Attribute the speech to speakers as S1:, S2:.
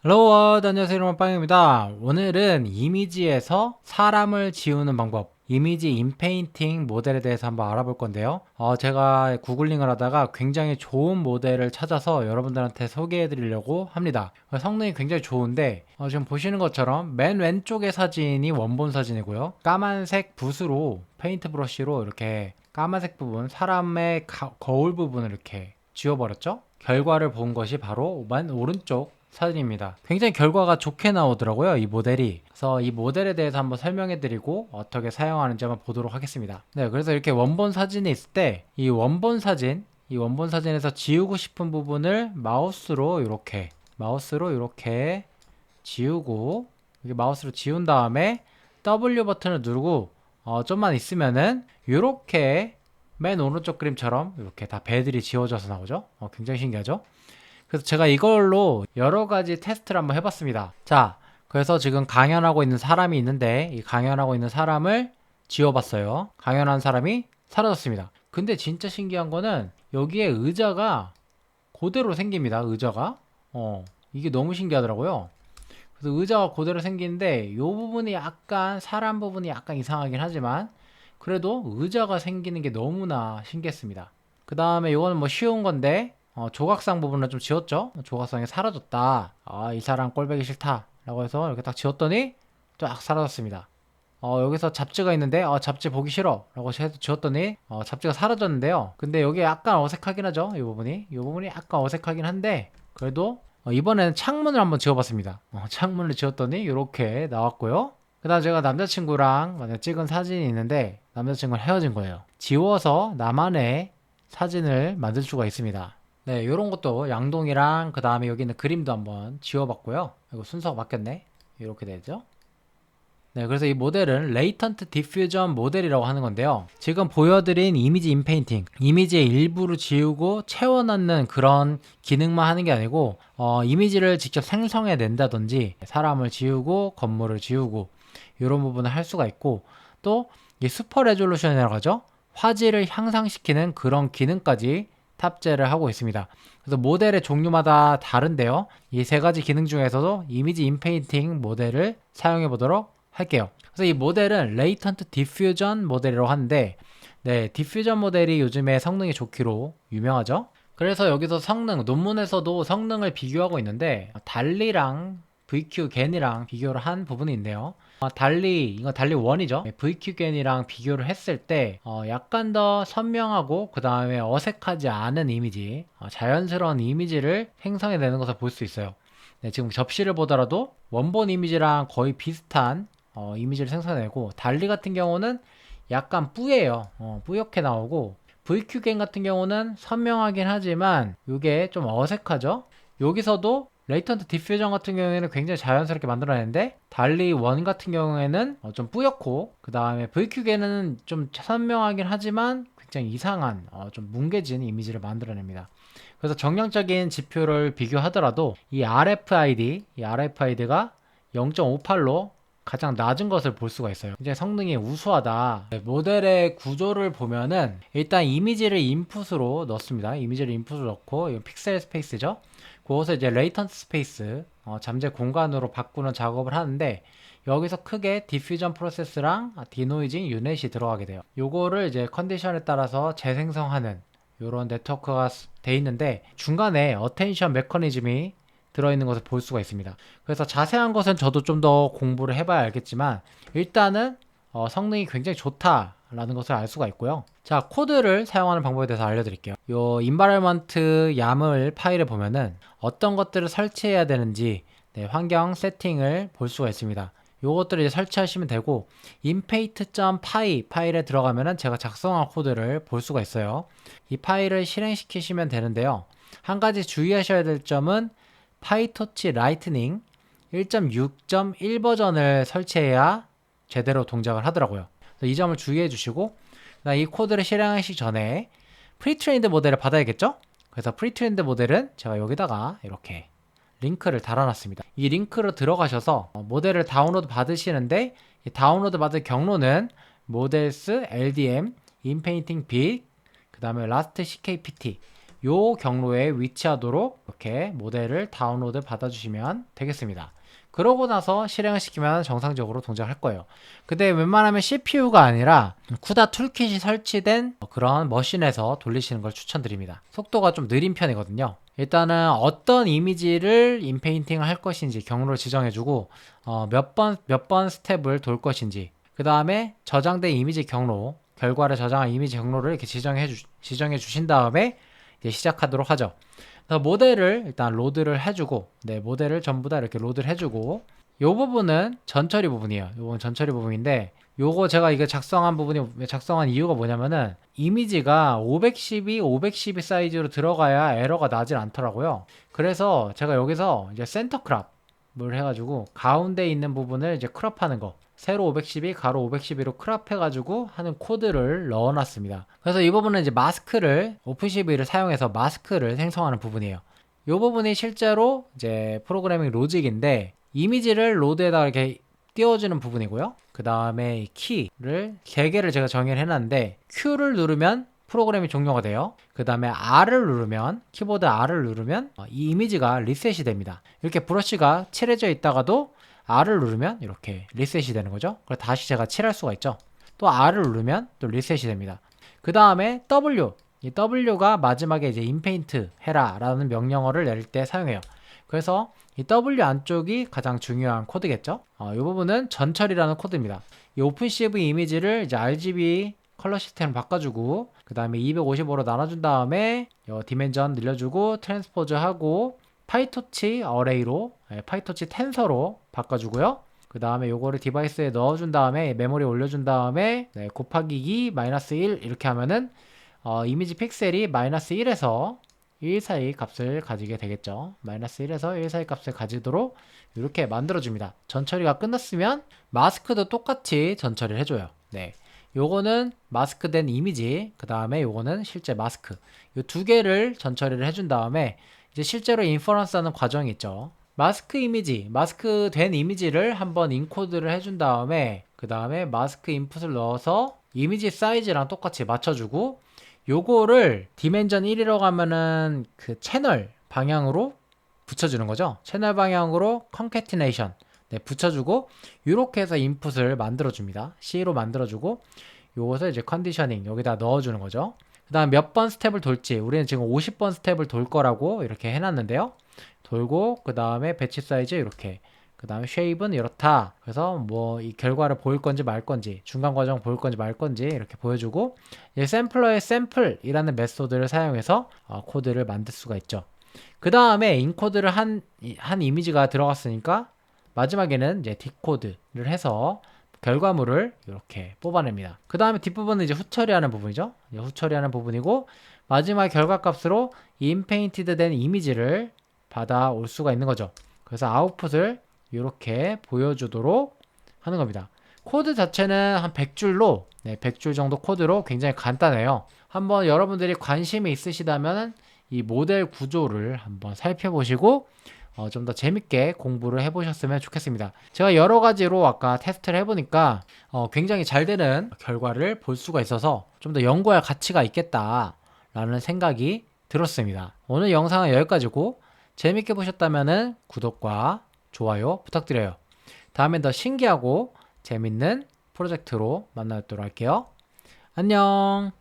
S1: 헬로 안녕하세요 여러분, 빵입니다. 오늘은 이미지에서 사람을 지우는 방법, 이미지 인페인팅 모델에 대해서 한번 알아볼 건데요. 제가 구글링을 하다가 굉장히 좋은 모델을 찾아서 여러분들한테 소개해 드리려고 합니다. 성능이 굉장히 좋은데 지금 보시는 것처럼 맨 왼쪽의 사진이 원본 사진이고요. 까만색 붓으로 페인트 브러쉬로 이렇게 까만색 부분, 사람의 거울 부분을 이렇게 지워버렸죠. 결과를 본 것이 바로 맨 오른쪽 사진입니다. 굉장히 결과가 좋게 나오더라고요, 이 모델이. 그래서 이 모델에 대해서 한번 설명해 드리고 어떻게 사용하는지 한번 보도록 하겠습니다. 네, 그래서 이렇게 원본 사진이 있을 때 이 원본 사진에서 지우고 싶은 부분을 마우스로 이렇게 지우고, 이렇게 마우스로 지운 다음에 W 버튼을 누르고 좀만 있으면은 이렇게 맨 오른쪽 그림처럼 이렇게 다 배들이 지워져서 나오죠. 굉장히 신기하죠? 그래서 제가 이걸로 여러 가지 테스트를 한번 해봤습니다. 자, 그래서 지금 강연하고 있는 사람이 있는데 이 강연하고 있는 사람을 지워봤어요. 강연한 사람이 사라졌습니다. 근데 진짜 신기한 거는 여기에 의자가 그대로 생깁니다. 의자가. 이게 너무 신기하더라고요. 그래서 의자가 그대로 생기는데 이 부분이 약간 사람 부분이 약간 이상하긴 하지만 그래도 의자가 생기는 게 너무나 신기했습니다. 그 다음에 이거는 뭐 쉬운 건데 조각상 부분을 좀 지웠죠. 조각상이 사라졌다. 이 사람 꼴보기 싫다 라고 해서 이렇게 딱 지웠더니 쫙 사라졌습니다. 여기서 잡지가 있는데 잡지 보기 싫어 라고 해서 지웠더니 잡지가 사라졌는데요. 근데 여기 약간 어색하긴 하죠. 이 부분이 약간 어색하긴 한데 그래도 이번에는 창문을 한번 지워봤습니다. 창문을 지웠더니 이렇게 나왔고요. 그 다음 제가 남자친구랑 만약 찍은 사진이 있는데 남자친구랑 헤어진 거예요. 지워서 나만의 사진을 만들 수가 있습니다. 네, 이런 것도 양동이랑 그 다음에 여기 있는 그림도 한번 지워봤고요. 이거 순서가 바뀌었네. 이렇게 되죠. 네, 그래서 이 모델은 레이턴트 디퓨전 모델이라고 하는 건데요. 지금 보여드린 이미지 인페인팅, 이미지의 일부를 지우고 채워넣는 그런 기능만 하는 게 아니고 이미지를 직접 생성해 낸다든지 사람을 지우고 건물을 지우고 이런 부분을 할 수가 있고 또 이 슈퍼 레졸루션이라고 하죠. 화질을 향상시키는 그런 기능까지 탑재를 하고 있습니다. 그래서 모델의 종류마다 다른데요. 이 세 가지 기능 중에서도 이미지 인페인팅 모델을 사용해 보도록 할게요. 그래서 이 모델은 레이턴트 디퓨전 모델이라고 하는데 네, 디퓨전 모델이 요즘에 성능이 좋기로 유명하죠. 그래서 여기서 논문에서도 성능을 비교하고 있는데 달리랑 VQ 겐이랑 비교를 한 부분이 있네요. 이거 달리 1이죠. VQ 겐이랑 비교를 했을 때 약간 더 선명하고 그 다음에 어색하지 않은 이미지, 자연스러운 이미지를 생성해내는 것을 볼 수 있어요. 네, 지금 접시를 보더라도 원본 이미지랑 거의 비슷한 이미지를 생성해내고 달리 같은 경우는 약간 뿌옇게 나오고 VQ겐 같은 경우는 선명하긴 하지만 이게 좀 어색하죠. 여기서도 레이턴트 디퓨전 같은 경우에는 굉장히 자연스럽게 만들어내는데 달리 1 같은 경우에는 좀 뿌옇고 그 다음에 VQ겐은 좀 선명하긴 하지만 굉장히 이상한 좀 뭉개진 이미지를 만들어냅니다. 그래서 정량적인 지표를 비교하더라도 이 RFID가 0.58로 가장 낮은 것을 볼 수가 있어요. 이제 성능이 우수하다. 네, 모델의 구조를 보면은 일단 이미지를 인풋으로 넣습니다. 이미지를 인풋으로 넣고 이건 픽셀 스페이스죠. 그것을 이제 레이턴트 스페이스, 잠재 공간으로 바꾸는 작업을 하는데 여기서 크게 디퓨전 프로세스랑 디노이징 유닛이 들어가게 돼요. 요거를 이제 컨디션에 따라서 재생성하는 이런 네트워크가 돼 있는데 중간에 어텐션 메커니즘이 들어있는 것을 볼 수가 있습니다. 그래서 자세한 것은 저도 좀 더 공부를 해봐야 알겠지만 일단은 성능이 굉장히 좋다라는 것을 알 수가 있고요. 자, 코드를 사용하는 방법에 대해서 알려드릴게요. 요 environment YAML 파일에 보면은 어떤 것들을 설치해야 되는지 환경 세팅을 볼 수가 있습니다. 요것들을 이제 설치하시면 되고 infate.py 파일에 들어가면은 제가 작성한 코드를 볼 수가 있어요. 이 파일을 실행시키시면 되는데요. 한 가지 주의하셔야 될 점은 파이토치 라이트닝 1.6.1 버전을 설치해야 제대로 동작을 하더라고요. 이 점을 주의해 주시고 이 코드를 실행하시기 전에 프리트레인드 모델을 받아야겠죠? 그래서 프리트레인드 모델은 제가 여기다가 이렇게 링크를 달아놨습니다. 이 링크로 들어가셔서 모델을 다운로드 받으시는데 이 다운로드 받을 경로는 모델스 LDM 인페인팅 빛 그 다음에 라스트 CKPT 요 경로에 위치하도록 이렇게 모델을 다운로드 받아주시면 되겠습니다. 그러고 나서 실행을 시키면 정상적으로 동작할 거예요. 근데 웬만하면 CPU가 아니라 쿠다 툴킷이 설치된 그런 머신에서 돌리시는 걸 추천드립니다. 속도가 좀 느린 편이거든요. 일단은 어떤 이미지를 인페인팅을 할 것인지 경로를 지정해주고 몇 번 스텝을 돌 것인지, 그 다음에 저장된 이미지 경로, 결과를 저장한 이미지 경로를 이렇게 지정해 주신 다음에 이제 시작하도록 하죠. 그래서 모델을 일단 로드를 해주고, 네, 모델을 전부 다 이렇게 로드를 해주고, 요 부분은 전처리 부분이에요. 요 부분 전처리 부분인데, 요거 제가 이거 작성한 이유가 뭐냐면은 이미지가 512 사이즈로 들어가야 에러가 나질 않더라고요. 그래서 제가 여기서 이제 센터 크롭을 해가지고 가운데 있는 부분을 이제 크롭하는 거, 세로 512 가로 512로 크롭해가지고 하는 코드를 넣어놨습니다. 그래서 이 부분은 이제 마스크를 오픈CV를 사용해서 마스크를 생성하는 부분이에요. 이 부분이 실제로 이제 프로그래밍 로직인데, 이미지를 로드에다가 이렇게 띄워주는 부분이고요. 그 다음에 키를 3개를 제가 정의를 해놨는데, Q를 누르면 프로그램이 종료가 돼요. 그 다음에 R을 누르면, 키보드 R을 누르면 이 이미지가 리셋이 됩니다. 이렇게 브러쉬가 칠해져 있다가도 R을 누르면 이렇게 리셋이 되는 거죠. 그래서 다시 제가 칠할 수가 있죠. 또 R을 누르면 또 리셋이 됩니다. 그 다음에 W, 이 W가 마지막에 이제 인페인트 해라 라는 명령어를 내릴 때 사용해요. 그래서 이 W 안쪽이 가장 중요한 코드겠죠. 이 부분은 전처리라는 코드입니다. 이 오픈CV 이미지를 이제 RGB 컬러 시스템을 바꿔주고, 그 다음에 255로 나눠준 다음에 디멘전 늘려주고, 트랜스포즈 하고, 파이토치 어레이로, 파이토치 텐서로 바꿔주고요. 그 다음에 요거를 디바이스에 넣어준 다음에 메모리에 올려준 다음에 곱하기 2 마이너스 1 이렇게 하면은 이미지 픽셀이 마이너스 1에서 1 사이 값을 가지게 되겠죠. 마이너스 1에서 1 사이 값을 가지도록 이렇게 만들어줍니다. 전처리가 끝났으면 마스크도 똑같이 전처리를 해줘요. 네, 요거는 마스크 된 이미지, 그 다음에 요거는 실제 마스크, 요 두 개를 전처리를 해준 다음에 이제 실제로 인퍼런스 하는 과정이 있죠. 마스크 이미지, 마스크 된 이미지를 한번 인코드를 해준 다음에, 그 다음에 마스크 인풋을 넣어서 이미지 사이즈랑 똑같이 맞춰주고, 요거를 디멘전 1이라고 하면은 그 채널 방향으로 붙여주는 거죠. 채널 방향으로 컨캐티네이션, 네, 붙여주고, 이렇게 해서 인풋을 만들어줍니다. C로 만들어주고, 요것을 이제 컨디셔닝 여기다 넣어주는 거죠. 그 다음 몇 번 스텝을 돌지, 우리는 지금 50번 스텝을 돌 거라고 이렇게 해놨는데요. 돌고, 그 다음에 배치 사이즈 이렇게, 그 다음에 쉐입은 이렇다. 그래서 뭐 이 결과를 보일 건지 말 건지, 중간 과정 보일 건지 말 건지 이렇게 보여주고, 이 샘플러의 샘플이라는 메소드를 사용해서 코드를 만들 수가 있죠. 그 다음에 인코드를 한 이미지가 들어갔으니까 마지막에는 이제 디코드를 해서 결과물을 이렇게 뽑아냅니다. 그 다음에 뒷부분은 이제 후처리하는 부분이죠. 후처리하는 부분이고, 마지막 결과값으로 인페인티드 된 이미지를 받아올 수가 있는 거죠. 그래서 아웃풋을 이렇게 보여주도록 하는 겁니다. 코드 자체는 한 100줄로, 100줄 정도 코드로 굉장히 간단해요. 한번 여러분들이 관심이 있으시다면 이 모델 구조를 한번 살펴보시고 좀 더 재밌게 공부를 해보셨으면 좋겠습니다. 제가 여러 가지로 아까 테스트를 해보니까 굉장히 잘 되는 결과를 볼 수가 있어서 좀 더 연구할 가치가 있겠다라는 생각이 들었습니다. 오늘 영상은 여기까지고, 재밌게 보셨다면 구독과 좋아요 부탁드려요. 다음엔 더 신기하고 재밌는 프로젝트로 만나도록 할게요. 안녕.